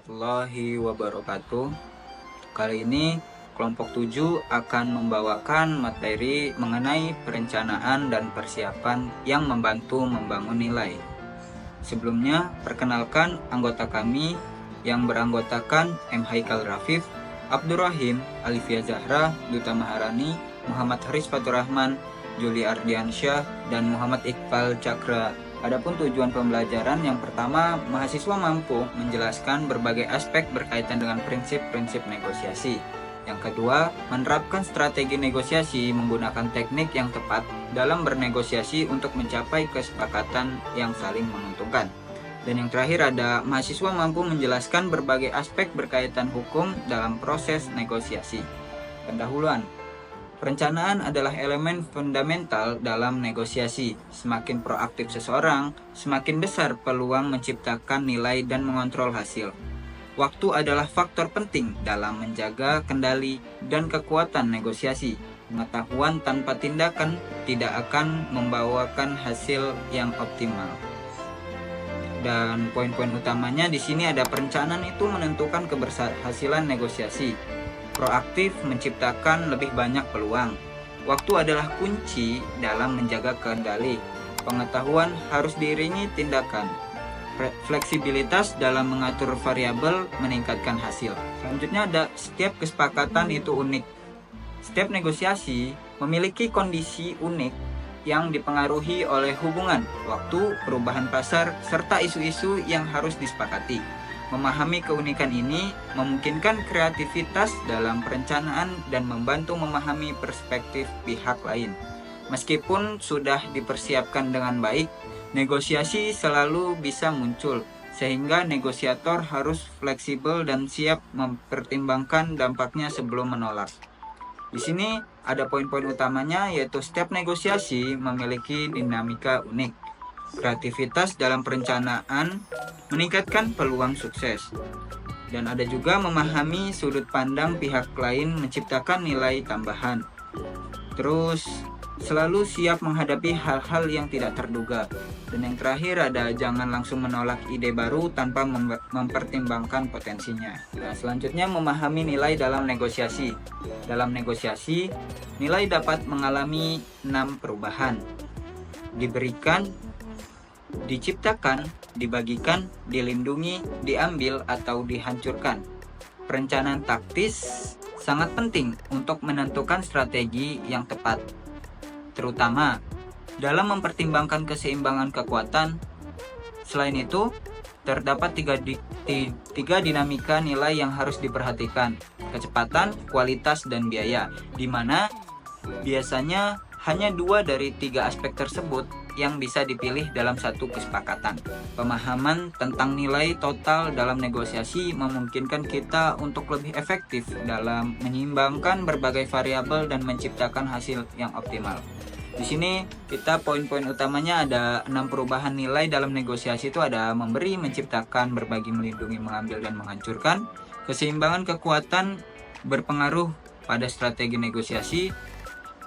warahmatullahi wabarakatuh. Kali ini kelompok 7 akan membawakan materi mengenai perencanaan dan persiapan yang membantu membangun nilai. Sebelumnya, perkenalkan anggota kami yang beranggotakan M. Haikal Rafif, Abdurrahim, Alifia Zahra, Duta Maharani, Muhammad Haris Faturrahman, Juli Ardiansyah, dan Muhammad Iqbal Cakra. Adapun tujuan pembelajaran yang pertama, mahasiswa mampu menjelaskan berbagai aspek berkaitan dengan prinsip-prinsip negosiasi. Yang kedua, menerapkan strategi negosiasi menggunakan teknik yang tepat dalam bernegosiasi untuk mencapai kesepakatan yang saling menguntungkan. Dan yang terakhir ada mahasiswa mampu menjelaskan berbagai aspek berkaitan hukum dalam proses negosiasi. Pendahuluan. Perencanaan adalah elemen fundamental dalam negosiasi. Semakin proaktif seseorang, semakin besar peluang menciptakan nilai dan mengontrol hasil. Waktu adalah faktor penting dalam menjaga kendali dan kekuatan negosiasi. Pengetahuan tanpa tindakan tidak akan membawakan hasil yang optimal. Dan poin-poin utamanya di sini ada perencanaan itu menentukan keberhasilan negosiasi. Proaktif menciptakan lebih banyak peluang. Waktu adalah kunci dalam menjaga kendali. Pengetahuan harus diiringi tindakan. Fleksibilitas dalam mengatur variabel meningkatkan hasil. Selanjutnya ada setiap kesepakatan itu unik. Setiap negosiasi memiliki kondisi unik yang dipengaruhi oleh hubungan, waktu, perubahan pasar, serta isu-isu yang harus disepakati. Memahami keunikan ini memungkinkan kreativitas dalam perencanaan dan membantu memahami perspektif pihak lain. Meskipun sudah dipersiapkan dengan baik, negosiasi selalu bisa muncul, sehingga negosiator harus fleksibel dan siap mempertimbangkan dampaknya sebelum menolak. Di sini ada poin-poin utamanya, yaitu setiap negosiasi memiliki dinamika unik. Kreativitas dalam perencanaan meningkatkan peluang sukses. Dan ada juga memahami sudut pandang pihak lain menciptakan nilai tambahan. Terus selalu siap menghadapi hal-hal yang tidak terduga. Dan yang terakhir ada jangan langsung menolak ide baru tanpa mempertimbangkan potensinya. Nah, selanjutnya memahami nilai dalam negosiasi. Dalam negosiasi, nilai dapat mengalami 6 perubahan. Diberikan, diciptakan, dibagikan, dilindungi, diambil, atau dihancurkan. Perencanaan taktis sangat penting untuk menentukan strategi yang tepat, terutama dalam mempertimbangkan keseimbangan kekuatan. Selain itu, terdapat tiga dinamika nilai yang harus diperhatikan: kecepatan, kualitas, dan biaya, di mana biasanya hanya 2 dari 3 aspek tersebut yang bisa dipilih dalam satu kesepakatan. Pemahaman tentang nilai total dalam negosiasi memungkinkan kita untuk lebih efektif dalam menyeimbangkan berbagai variabel dan menciptakan hasil yang optimal. Di sini kita poin-poin utamanya ada 6 perubahan nilai dalam negosiasi, itu ada memberi, menciptakan, berbagi, melindungi, mengambil, dan menghancurkan. Keseimbangan kekuatan berpengaruh pada strategi negosiasi.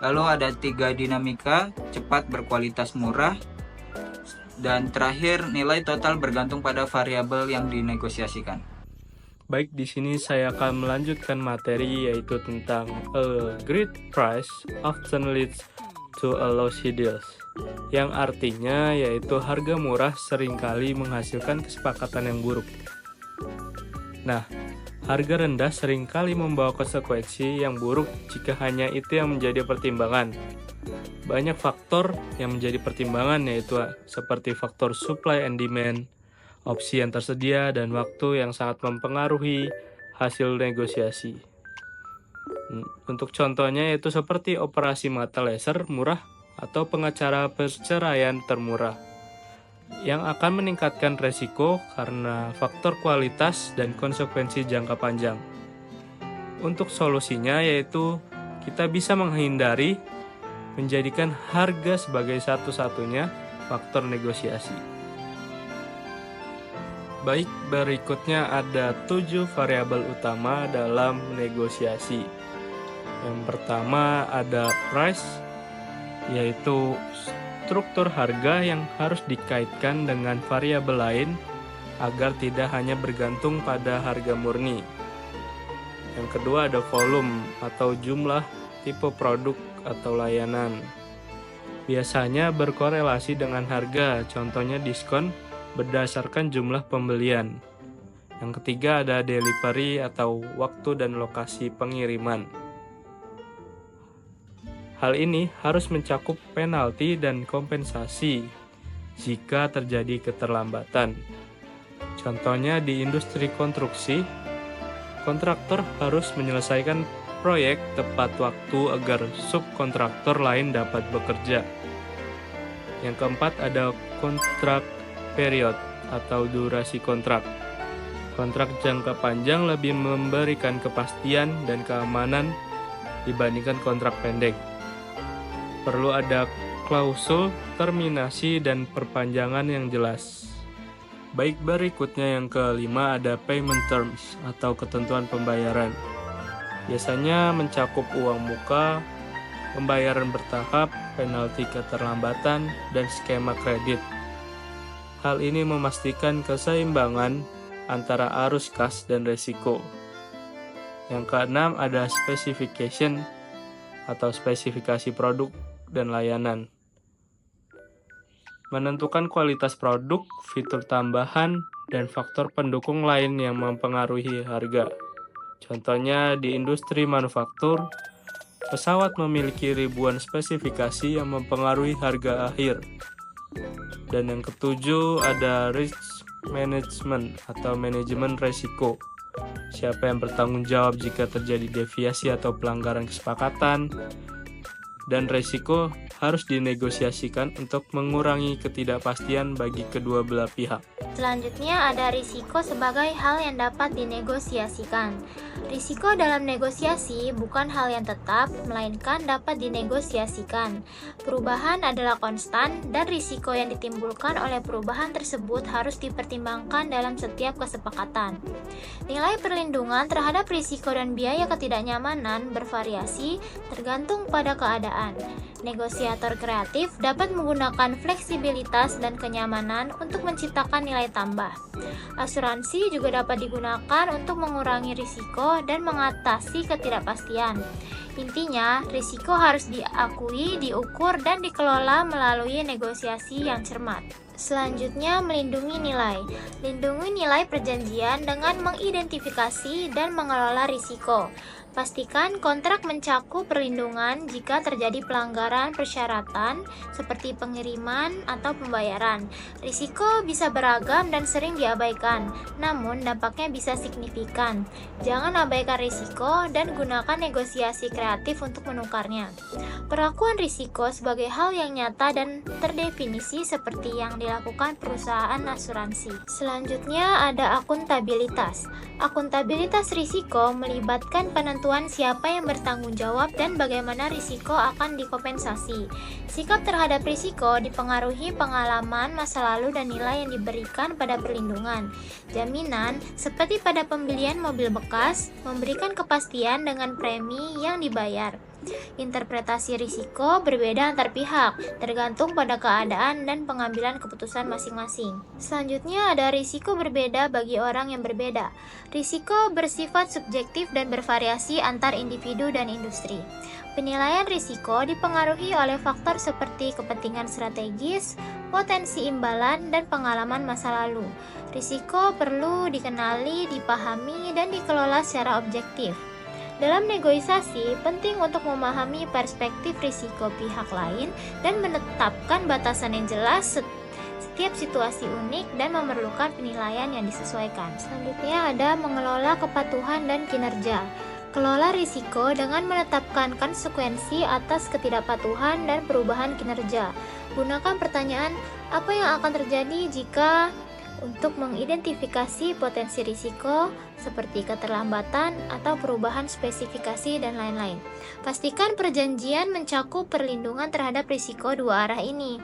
Lalu ada 3 dinamika, cepat, berkualitas, murah. Dan terakhir, nilai total bergantung pada variabel yang dinegosiasikan. Baik, di sini saya akan melanjutkan materi yaitu tentang a great price often leads to a lousy deals. Yang artinya yaitu harga murah seringkali menghasilkan kesepakatan yang buruk. Nah, harga rendah seringkali membawa konsekuensi yang buruk jika hanya itu yang menjadi pertimbangan. Banyak faktor yang menjadi pertimbangan, yaitu seperti faktor supply and demand, opsi yang tersedia, dan waktu yang sangat mempengaruhi hasil negosiasi. Untuk contohnya yaitu seperti operasi mata laser murah atau pengacara perceraian termurah, yang akan meningkatkan resiko karena faktor kualitas dan konsekuensi jangka panjang. Untuk solusinya yaitu kita bisa menghindari menjadikan harga sebagai satu-satunya faktor negosiasi. Baik, berikutnya ada 7 variabel utama dalam negosiasi. Yang pertama ada price, yaitu struktur harga yang harus dikaitkan dengan variabel lain agar tidak hanya bergantung pada harga murni. Yang kedua ada volume atau jumlah tipe produk atau layanan. Biasanya berkorelasi dengan harga, contohnya diskon berdasarkan jumlah pembelian. Yang ketiga ada delivery atau waktu dan lokasi pengiriman. Hal ini harus mencakup penalti dan kompensasi jika terjadi keterlambatan. Contohnya di industri konstruksi, kontraktor harus menyelesaikan proyek tepat waktu agar subkontraktor lain dapat bekerja. Yang keempat ada kontrak period atau durasi kontrak. Kontrak jangka panjang lebih memberikan kepastian dan keamanan dibandingkan kontrak pendek. Perlu ada klausul terminasi dan perpanjangan yang jelas. Baik, berikutnya yang kelima ada payment terms atau ketentuan pembayaran. Biasanya mencakup uang muka, pembayaran bertahap, penalti keterlambatan, dan skema kredit. Hal ini memastikan keseimbangan antara arus kas dan resiko. Yang keenam ada specification atau spesifikasi produk dan layanan. Menentukan kualitas produk, fitur tambahan, dan faktor pendukung lain yang mempengaruhi harga. Contohnya di industri manufaktur, pesawat memiliki ribuan spesifikasi yang mempengaruhi harga akhir. Dan yang ketujuh ada risk management atau manajemen resiko. Siapa yang bertanggung jawab jika terjadi deviasi atau pelanggaran kesepakatan, dan resiko harus dinegosiasikan untuk mengurangi ketidakpastian bagi kedua belah pihak. Selanjutnya ada risiko sebagai hal yang dapat dinegosiasikan. Risiko dalam negosiasi bukan hal yang tetap, melainkan dapat dinegosiasikan. Perubahan adalah konstan, dan risiko yang ditimbulkan oleh perubahan tersebut harus dipertimbangkan dalam setiap kesepakatan. Nilai perlindungan terhadap risiko dan biaya ketidaknyamanan bervariasi tergantung pada keadaan. Negosiator kreatif dapat menggunakan fleksibilitas dan kenyamanan untuk menciptakan nilai tambah. Asuransi juga dapat digunakan untuk mengurangi risiko dan mengatasi ketidakpastian. Intinya, risiko harus diakui, diukur, dan dikelola melalui negosiasi yang cermat. Selanjutnya, melindungi nilai. Lindungi nilai perjanjian dengan mengidentifikasi dan mengelola risiko. Pastikan kontrak mencakup perlindungan jika terjadi pelanggaran persyaratan seperti pengiriman atau pembayaran. Risiko bisa beragam dan sering diabaikan, namun dampaknya bisa signifikan. Jangan abaikan risiko dan gunakan negosiasi kreatif untuk menukarnya. Perlakuan risiko sebagai hal yang nyata dan terdefinisi seperti yang dilakukan perusahaan asuransi. Selanjutnya ada akuntabilitas. Akuntabilitas risiko melibatkan penentuan siapa yang bertanggung jawab dan bagaimana risiko akan dikompensasi. Sikap terhadap risiko dipengaruhi pengalaman masa lalu dan nilai yang diberikan pada perlindungan. Jaminan, seperti pada pembelian mobil bekas, memberikan kepastian dengan premi yang dibayar. Interpretasi risiko berbeda antar pihak, tergantung pada keadaan dan pengambilan keputusan masing-masing. Selanjutnya ada risiko berbeda bagi orang yang berbeda. Risiko bersifat subjektif dan bervariasi antar individu dan industri. Penilaian risiko dipengaruhi oleh faktor seperti kepentingan strategis, potensi imbalan, dan pengalaman masa lalu. Risiko perlu dikenali, dipahami, dan dikelola secara objektif. Dalam negosiasi, penting untuk memahami perspektif risiko pihak lain dan menetapkan batasan yang jelas. Setiap situasi unik dan memerlukan penilaian yang disesuaikan. Selanjutnya ada mengelola kepatuhan dan kinerja. Kelola risiko dengan menetapkan konsekuensi atas ketidakpatuhan dan perubahan kinerja. Gunakan pertanyaan, apa yang akan terjadi jika, untuk mengidentifikasi potensi risiko seperti keterlambatan atau perubahan spesifikasi dan lain-lain. Pastikan perjanjian mencakup perlindungan terhadap risiko dua arah ini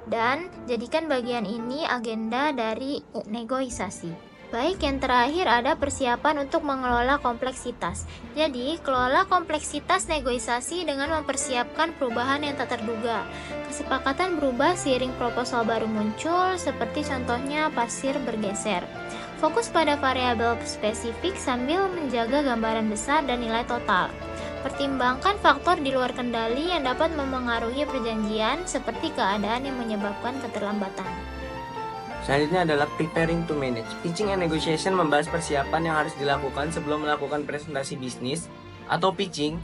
dan jadikan bagian ini agenda dari negosiasi. Baik, yang terakhir ada persiapan untuk mengelola kompleksitas. Jadi, kelola kompleksitas negosiasi dengan mempersiapkan perubahan yang tak terduga. Kesepakatan berubah seiring proposal baru muncul, seperti contohnya pasir bergeser. Fokus pada variabel spesifik sambil menjaga gambaran besar dan nilai total. Pertimbangkan faktor di luar kendali yang dapat memengaruhi perjanjian, seperti keadaan yang menyebabkan keterlambatan. Selanjutnya adalah preparing to manage. Pitching and negotiation membahas persiapan yang harus dilakukan sebelum melakukan presentasi bisnis atau pitching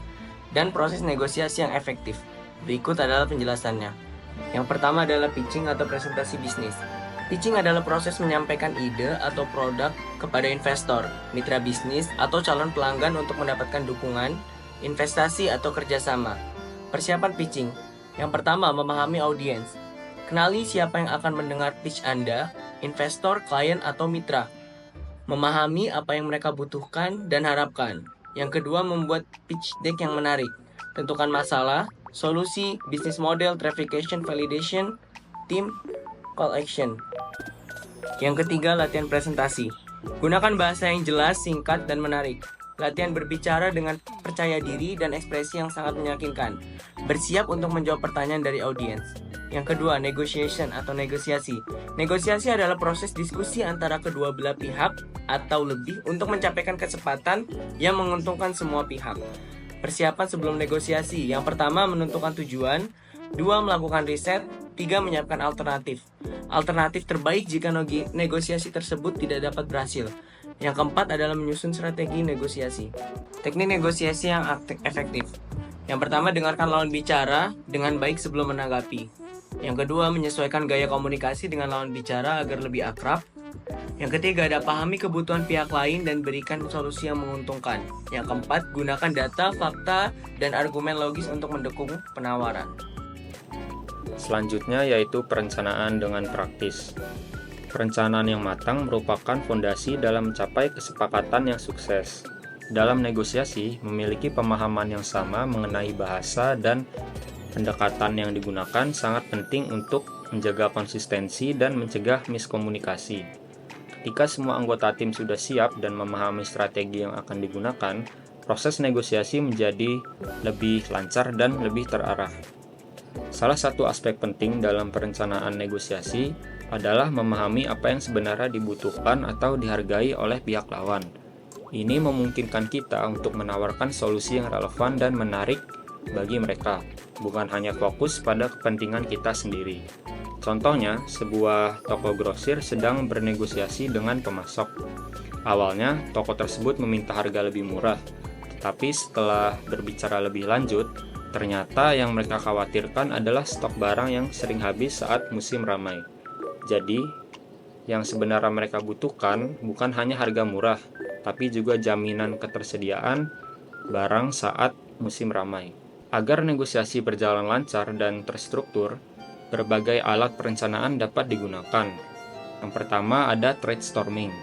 dan proses negosiasi yang efektif. Berikut adalah penjelasannya. Yang pertama adalah pitching atau presentasi bisnis. Pitching adalah proses menyampaikan ide atau produk kepada investor, mitra bisnis, atau calon pelanggan untuk mendapatkan dukungan, investasi, atau kerjasama. Persiapan pitching. Yang pertama, memahami audiens. Kenali siapa yang akan mendengar pitch Anda, investor, klien, atau mitra. Memahami apa yang mereka butuhkan dan harapkan. Yang kedua, membuat pitch deck yang menarik. Tentukan masalah, solusi, business model, verification, validation, team, call action. Yang ketiga, latihan presentasi. Gunakan bahasa yang jelas, singkat, dan menarik. Latihan berbicara dengan percaya diri dan ekspresi yang sangat meyakinkan. Bersiap untuk menjawab pertanyaan dari audiens. Yang kedua, negotiation atau negosiasi. Negosiasi adalah proses diskusi antara kedua belah pihak atau lebih untuk mencapaikan kesepakatan yang menguntungkan semua pihak. Persiapan sebelum negosiasi. Yang pertama, menentukan tujuan. 2. Melakukan riset. 3. Menyiapkan alternatif. Alternatif terbaik jika negosiasi tersebut tidak dapat berhasil. Yang keempat adalah menyusun strategi negosiasi. Teknik negosiasi yang efektif. Yang pertama, dengarkan lawan bicara dengan baik sebelum menanggapi. Yang kedua, menyesuaikan gaya komunikasi dengan lawan bicara agar lebih akrab. Yang ketiga, pahami kebutuhan pihak lain dan berikan solusi yang menguntungkan. Yang keempat, gunakan data, fakta, dan argumen logis untuk mendukung penawaran. Selanjutnya yaitu perencanaan dengan praktis. Perencanaan yang matang merupakan fondasi dalam mencapai kesepakatan yang sukses. Dalam negosiasi, memiliki pemahaman yang sama mengenai bahasa dan pendekatan yang digunakan sangat penting untuk menjaga konsistensi dan mencegah miskomunikasi. Ketika semua anggota tim sudah siap dan memahami strategi yang akan digunakan, proses negosiasi menjadi lebih lancar dan lebih terarah. Salah satu aspek penting dalam perencanaan negosiasi adalah memahami apa yang sebenarnya dibutuhkan atau dihargai oleh pihak lawan. Ini memungkinkan kita untuk menawarkan solusi yang relevan dan menarik bagi mereka, bukan hanya fokus pada kepentingan kita sendiri. Contohnya, sebuah toko grosir sedang bernegosiasi dengan pemasok. Awalnya, toko tersebut meminta harga lebih murah, tetapi setelah berbicara lebih lanjut, ternyata yang mereka khawatirkan adalah stok barang yang sering habis saat musim ramai. Jadi, yang sebenarnya mereka butuhkan bukan hanya harga murah, tapi juga jaminan ketersediaan barang saat musim ramai. Agar negosiasi berjalan lancar dan terstruktur, berbagai alat perencanaan dapat digunakan. Yang pertama ada trade storming.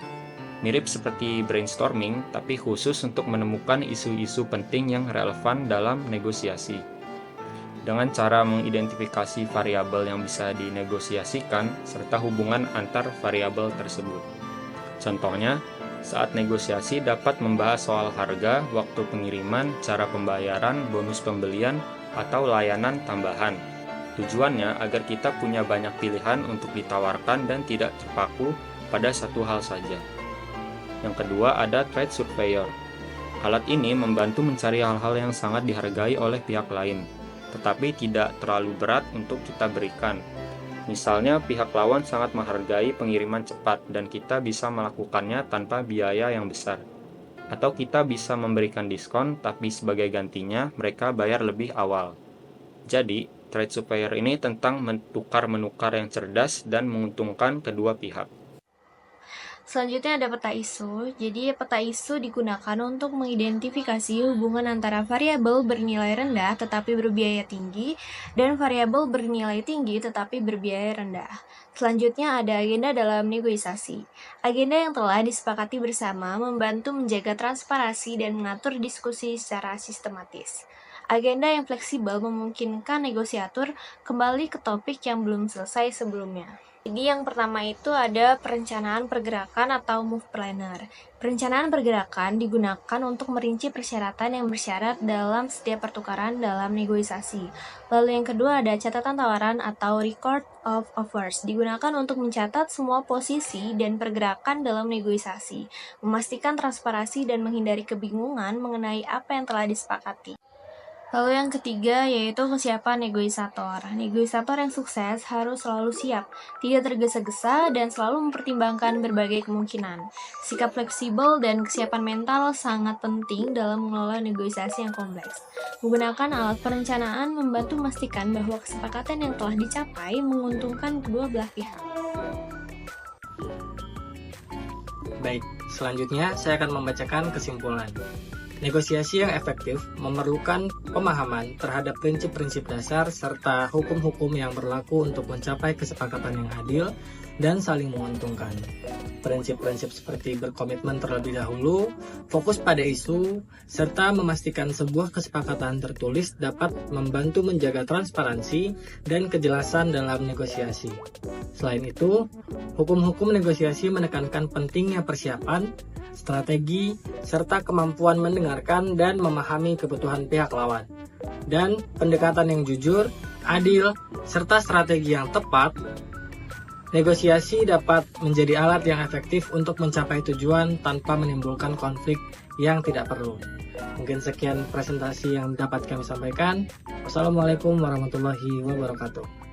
Mirip seperti brainstorming, tapi khusus untuk menemukan isu-isu penting yang relevan dalam negosiasi. Dengan cara mengidentifikasi variabel yang bisa dinegosiasikan, serta hubungan antar variabel tersebut. Contohnya, saat negosiasi dapat membahas soal harga, waktu pengiriman, cara pembayaran, bonus pembelian, atau layanan tambahan. Tujuannya agar kita punya banyak pilihan untuk ditawarkan dan tidak terpaku pada satu hal saja. Yang kedua ada trade surveyor. Alat ini membantu mencari hal-hal yang sangat dihargai oleh pihak lain, tetapi tidak terlalu berat untuk kita berikan. Misalnya, pihak lawan sangat menghargai pengiriman cepat dan kita bisa melakukannya tanpa biaya yang besar. Atau kita bisa memberikan diskon, tapi sebagai gantinya mereka bayar lebih awal. Jadi, trade surveyor ini tentang menukar-menukar yang cerdas dan menguntungkan kedua pihak. Selanjutnya ada peta isu. Jadi peta isu digunakan untuk mengidentifikasi hubungan antara variabel bernilai rendah tetapi berbiaya tinggi dan variabel bernilai tinggi tetapi berbiaya rendah. Selanjutnya ada agenda dalam negosiasi. Agenda yang telah disepakati bersama membantu menjaga transparansi dan mengatur diskusi secara sistematis. Agenda yang fleksibel memungkinkan negosiatur kembali ke topik yang belum selesai sebelumnya. Jadi yang pertama itu ada perencanaan pergerakan atau move planner. Perencanaan pergerakan digunakan untuk merinci persyaratan yang bersyarat dalam setiap pertukaran dalam negosiasi. Lalu yang kedua ada catatan tawaran atau record of offers. Digunakan untuk mencatat semua posisi dan pergerakan dalam negosiasi, memastikan transparansi dan menghindari kebingungan mengenai apa yang telah disepakati. Lalu yang ketiga yaitu kesiapan negosiator. Negosiator yang sukses harus selalu siap, tidak tergesa-gesa, dan selalu mempertimbangkan berbagai kemungkinan. Sikap fleksibel dan kesiapan mental sangat penting dalam mengelola negosiasi yang kompleks. Menggunakan alat perencanaan membantu memastikan bahwa kesepakatan yang telah dicapai menguntungkan kedua belah pihak. Baik, selanjutnya saya akan membacakan kesimpulan. Negosiasi yang efektif memerlukan pemahaman terhadap prinsip-prinsip dasar serta hukum-hukum yang berlaku untuk mencapai kesepakatan yang adil dan saling menguntungkan. Prinsip-prinsip seperti berkomitmen terlebih dahulu, fokus pada isu, serta memastikan sebuah kesepakatan tertulis dapat membantu menjaga transparansi dan kejelasan dalam negosiasi. Selain itu, hukum-hukum negosiasi menekankan pentingnya persiapan, strategi, serta kemampuan mendengarkan dan memahami kebutuhan pihak lawan. Dan pendekatan yang jujur, adil, serta strategi yang tepat, negosiasi dapat menjadi alat yang efektif untuk mencapai tujuan tanpa menimbulkan konflik yang tidak perlu. Mungkin sekian presentasi yang dapat kami sampaikan. Wassalamualaikum warahmatullahi wabarakatuh.